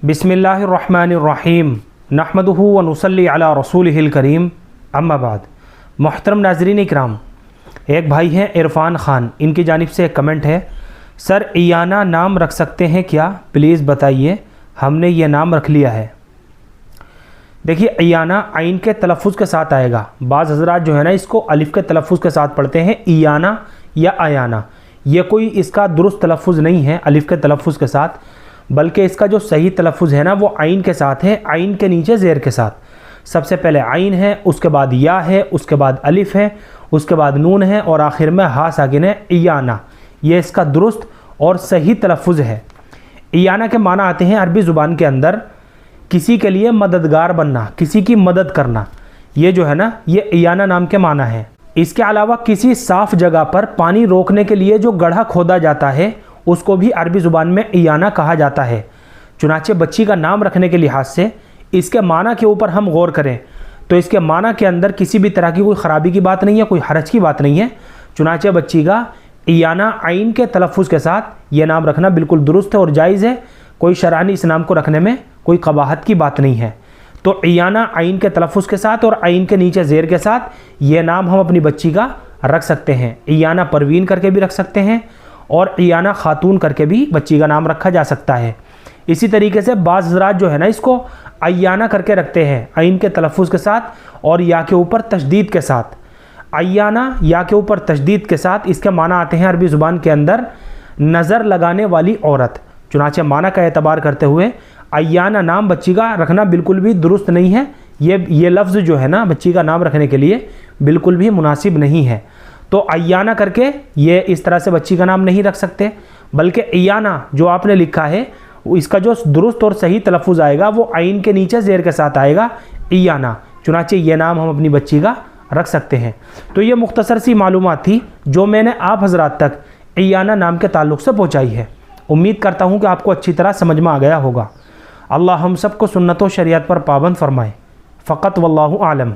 बिस्मिल्लाहिर्रहमानिर्रहीम नहमदुहु व नुसल्ली अला रसूलिहिल करीम अम्मा बाद। मोहतरम नाज़रीन इकराम, एक भाई हैं इरफ़ान ख़ान, इनकी जानिब से एक कमेंट है, सर इयाना नाम रख सकते हैं क्या, प्लीज़ बताइए, हमने ये नाम रख लिया है। देखिए, इयाना आइन के तलफ़ुज़ के साथ आएगा। बाज़ हज़रात जो है ना इसको अलिफ़ के तलफ़ुज़ के साथ पढ़ते हैं, इयाना या अयाना। ये कोई इसका दुरुस्त तलफ़ुज़ नहीं है अलिफ़ के तलफ़ुज़ के साथ, बल्कि इसका जो सही तलफ़ुज़ है ना वो आइन के साथ है, आइन के नीचे ज़ेर के साथ। सबसे पहले आइन है, उसके बाद या है, उसके बाद अलिफ़ है, उसके बाद नून है और आखिर में हा साकिन है, इयाना। ये इसका दुरुस्त और सही तलफ़ुज़ है। इयाना के माना आते हैं अरबी ज़ुबान के अंदर किसी के लिए मददगार बनना, किसी की मदद करना। ये जो है ना ये इयाना नाम के माना है। इसके अलावा किसी साफ़ जगह पर पानी रोकने के लिए जो गड्ढा खोदा जाता है उसको भी अरबी ज़ुबान में इयाना कहा जाता है। चुनाचे बच्ची का नाम रखने के लिहाज से इसके माना के ऊपर हम गौर करें तो इसके माना के अंदर किसी भी तरह की कोई ख़राबी की बात नहीं है, कोई हरज की बात नहीं है। चुनाचे बच्ची का इयाना आइन के तलफ़ुज़ के साथ ये नाम रखना बिल्कुल दुरुस्त है और जायज़ है। कोई शरानी इस नाम को रखने में कोई कबाहत की बात नहीं है। तो इयाना आइन के तलफ़ुज़ के साथ और आइन के नीचे ज़ेर के साथ ये नाम हम अपनी बच्ची का रख सकते हैं। इयाना परवीन करके भी रख सकते हैं और इयाना खातून करके भी बच्ची का नाम रखा जा सकता है। इसी तरीके से बाज़ हज़रात जो है ना इसको अयाना करके रखते हैं, आइन के तलफ़ुज़ के साथ और या के ऊपर तशदीद के साथ। अयाना या के ऊपर तशदीद के साथ इसके माना आते हैं अरबी ज़ुबान के अंदर नज़र लगाने वाली औरत। चुनाचे माना का एतबार करते हुए अयाना नाम बच्ची का रखना बिल्कुल भी दुरुस्त नहीं है। ये लफ्ज़ जो है ना बच्ची का नाम रखने के लिए बिल्कुल भी मुनासिब नहीं है। तो अयाना करके ये इस तरह से बच्ची का नाम नहीं रख सकते, बल्कि इयाना जो आपने लिखा है इसका जो दुरुस्त और सही तलफ़ुज़ आएगा वो आइन के नीचे ज़ेर के साथ आएगा, इयाना। चुनाचे ये नाम हम अपनी बच्ची का रख सकते हैं। तो ये मुख्तसर सी मालूमात थी जो मैंने आप हज़रात तक इयाना नाम के ताल्लुक़ से पहुँचाई है। उम्मीद करता हूँ कि आपको अच्छी तरह समझ में आ गया होगा। अल्लाह हम सबको सुन्नत व शरीयत पर पाबंद फरमाए। फ़क़त वल्लाहु आलम।